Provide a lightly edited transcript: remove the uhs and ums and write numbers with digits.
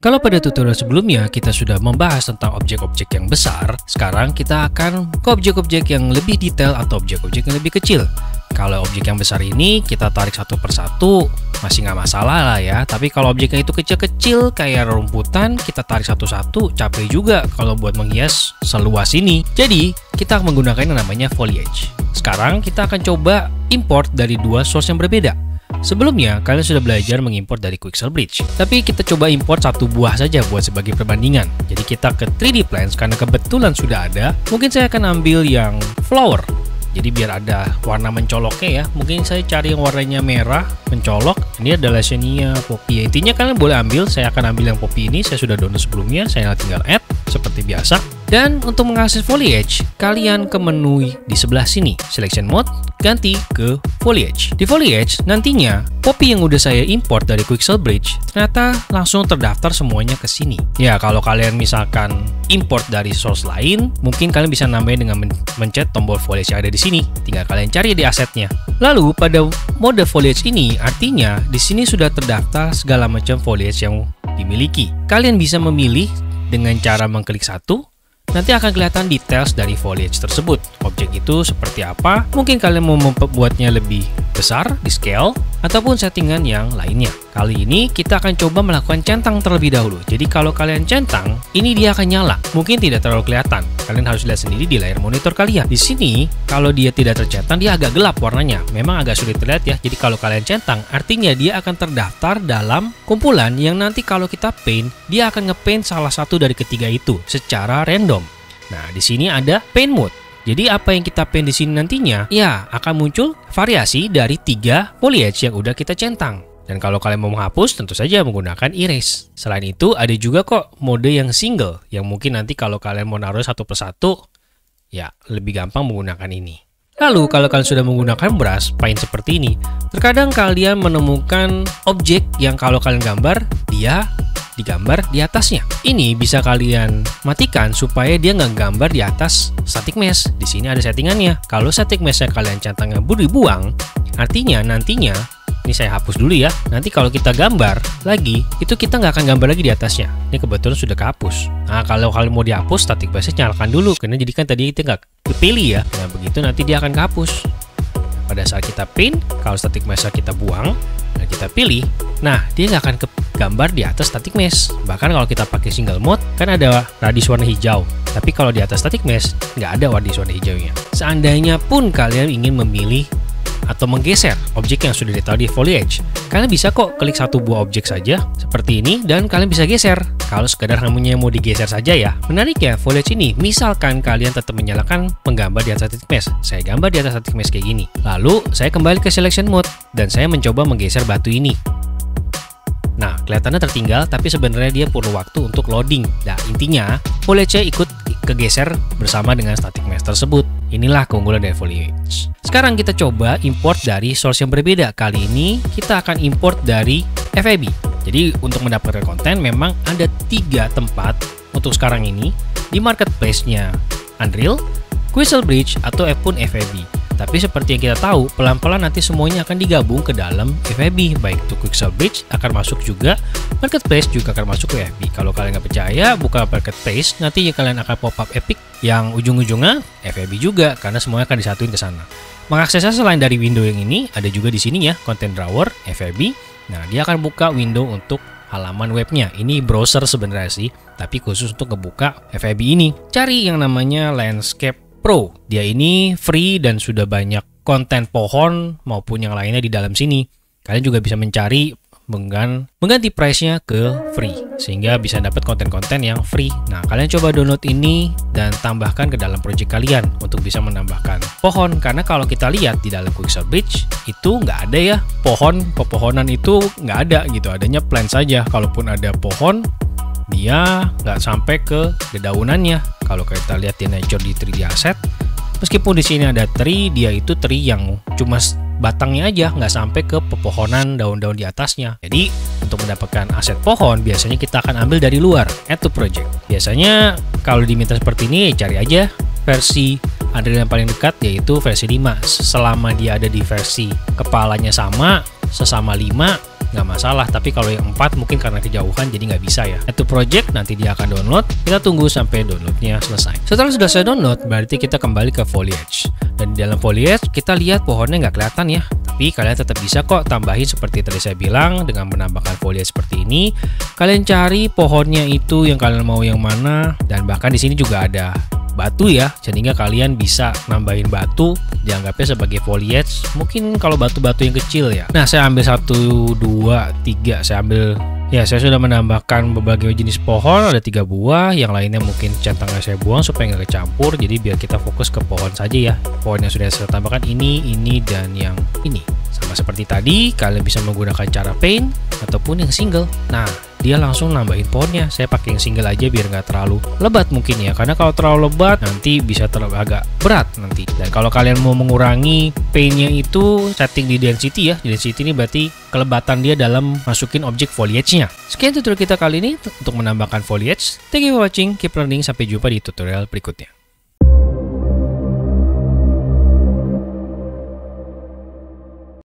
Kalau pada tutorial sebelumnya kita sudah membahas tentang objek-objek yang besar, sekarang kita akan ke objek-objek yang lebih detail atau objek-objek yang lebih kecil. Kalau objek yang besar ini kita tarik satu persatu masih nggak masalah lah ya. Tapi kalau objeknya itu kecil-kecil kayak rumputan, kita tarik satu-satu capek juga kalau buat menghias seluas ini. Jadi kita akan menggunakan yang namanya foliage. Sekarang kita akan coba import dari dua source yang berbeda. Sebelumnya, kalian sudah belajar mengimport dari Quixel Bridge. Tapi kita coba import satu buah saja buat sebagai perbandingan. Jadi kita ke 3D Plans karena kebetulan sudah ada. Mungkin saya akan ambil yang flower. Jadi biar ada warna mencoloknya ya. Mungkin saya cari yang warnanya merah, mencolok. Ini adalah Leyshenia Poppy. Intinya kalian boleh ambil. Saya akan ambil yang Poppy ini. Saya sudah download sebelumnya. Saya tinggal add seperti biasa. Dan untuk mengakses foliage, kalian ke menu di sebelah sini. Selection mode, ganti ke foliage. Di foliage, nantinya Poppy yang udah saya import dari Quixel Bridge ternyata langsung terdaftar semuanya ke sini. Ya, kalau kalian misalkan import dari source lain, mungkin kalian bisa nambahin dengan mencet tombol foliage yang ada di sini. Tinggal kalian cari di asetnya. Lalu pada mode foliage ini artinya di sini sudah terdaftar segala macam foliage yang dimiliki. Kalian bisa memilih dengan cara mengklik satu. Nanti akan kelihatan details dari foliage tersebut. Objek itu seperti apa? Mungkin kalian mau membuatnya lebih besar di scale ataupun settingan yang lainnya. Kali ini kita akan coba melakukan centang terlebih dahulu. Jadi kalau kalian centang, ini dia akan nyala. Mungkin tidak terlalu kelihatan. Kalian harus lihat sendiri di layar monitor kalian. Di sini kalau dia tidak tercentang, dia agak gelap warnanya. Memang agak sulit terlihat ya. Jadi kalau kalian centang, artinya dia akan terdaftar dalam kumpulan yang nanti kalau kita paint, dia akan ngepaint salah satu dari ketiga itu secara random. Nah, di sini ada paint mode. Jadi apa yang kita paint di sini nantinya, ya akan muncul variasi dari 3 foliage yang udah kita centang. Dan kalau kalian mau menghapus, tentu saja menggunakan erase. Selain itu, ada juga kok mode yang single, yang mungkin nanti kalau kalian mau naruh satu persatu, ya lebih gampang menggunakan ini. Lalu kalau kalian sudah menggunakan brush paint seperti ini, terkadang kalian menemukan objek yang kalau kalian gambar, dia digambar di atasnya. Ini bisa kalian matikan supaya dia nggak gambar di atas static mesh. Di sini ada settingannya. Kalau static meshnya kalian centangnya dibuang, artinya nantinya, ini saya hapus dulu ya. Nanti kalau kita gambar lagi, itu kita nggak akan gambar lagi di atasnya. Ini kebetulan sudah kehapus. Nah, kalau kalian mau dihapus, static meshnya nyalakan dulu. Karena jadi kan tadi kita nggak kepilih ya. Nah, begitu nanti dia akan kehapus. Pada saat kita paint, kalau static meshnya kita buang, dan kita pilih, nah dia nggak akan gambar di atas static mesh. Bahkan kalau kita pakai single mode, kan ada radius warna hijau. Tapi kalau di atas static mesh, nggak ada radius warna hijaunya. Seandainya pun kalian ingin memilih atau menggeser objek yang sudah ditaruh di foliage, kalian bisa kok klik satu buah objek saja seperti ini dan kalian bisa geser. Kalau sekedar namanya mau digeser saja ya. Menarik ya foliage ini. Misalkan kalian tetap menyalakan menggambar di atas static mesh. Saya gambar di atas static mesh kayak gini. Lalu saya kembali ke selection mode dan saya mencoba menggeser batu ini. Nah, kelihatannya tertinggal, tapi sebenarnya dia perlu waktu untuk loading. Nah, intinya, foliage-nya ikut kegeser bersama dengan static mesh tersebut. Inilah keunggulan dari foliage. Sekarang kita coba import dari source yang berbeda. Kali ini kita akan import dari FAB. Jadi, untuk mendapatkan konten memang ada 3 tempat untuk sekarang ini. Di marketplace-nya Unreal, Quixel Bridge, atau pun FAB. Tapi seperti yang kita tahu, pelan-pelan nanti semuanya akan digabung ke dalam FAB. Baik itu Quixel Bridge akan masuk juga, Marketplace juga akan masuk ke FAB. Kalau kalian nggak percaya, buka Marketplace, nanti kalian akan pop-up Epic yang ujung-ujungnya FAB juga, karena semuanya akan disatuin ke sana. Mengaksesnya selain dari window yang ini, ada juga di sini ya, Content Drawer, FAB. Nah, dia akan buka window untuk halaman webnya. Ini browser sebenarnya sih, tapi khusus untuk ngebuka FAB ini. Cari yang namanya Landscape Pro. Dia ini free dan sudah banyak konten pohon maupun yang lainnya di dalam sini. Kalian juga bisa mencari mengganti price-nya ke free sehingga bisa dapat konten-konten yang free. Nah, kalian coba download ini dan tambahkan ke dalam project kalian untuk bisa menambahkan pohon. Karena kalau kita lihat di dalam Quixel Bridge itu nggak ada ya pepohonan itu nggak ada gitu. Adanya plant saja. Kalaupun ada pohon, dia nggak sampai ke dedaunannya. Kalau kita lihat di nature di 3D asset, meskipun di sini ada tree, dia itu tree yang cuma batangnya aja, nggak sampai ke pepohonan daun-daun di atasnya. Jadi untuk mendapatkan aset pohon, biasanya kita akan ambil dari luar, add to project. Biasanya kalau diminta seperti ini, cari aja versi Unreal yang paling dekat, yaitu versi 5. Selama dia ada di versi kepalanya sama, sesama 5, nggak masalah. Tapi kalau yang 4 mungkin karena kejauhan jadi nggak bisa ya. Itu project, nanti dia akan download. Kita tunggu sampai downloadnya selesai. Setelah sudah saya download, berarti kita kembali ke foliage. Dan di dalam foliage kita lihat pohonnya nggak kelihatan ya. Tapi kalian tetap bisa kok tambahin seperti tadi saya bilang dengan menambahkan foliage seperti ini. Kalian cari pohonnya itu yang kalian mau yang mana, dan bahkan di sini juga ada batu ya, sehingga kalian bisa nambahin batu, dianggapnya sebagai foliage. Mungkin kalau batu-batu yang kecil ya. Nah, saya ambil 1, 2, 3. Saya ambil ya, saya sudah menambahkan berbagai jenis pohon, ada 3 buah. Yang lainnya mungkin centangnya saya buang supaya nggak kecampur. Jadi biar kita fokus ke pohon saja ya. Pohon yang sudah saya tambahkan ini, dan yang ini. Sama seperti tadi, kalian bisa menggunakan cara paint ataupun yang single. Nah, dia langsung nambahin pohonnya. Saya pakai yang single aja biar nggak terlalu lebat mungkin ya, karena kalau terlalu lebat nanti bisa agak berat nanti. Dan kalau kalian mau mengurangi paintnya itu setting di density ya. Density ini berarti kelebatan dia dalam masukin objek foliage-nya. Sekian tutorial kita kali ini untuk menambahkan foliage. Thank you for watching, keep learning, sampai jumpa di tutorial berikutnya.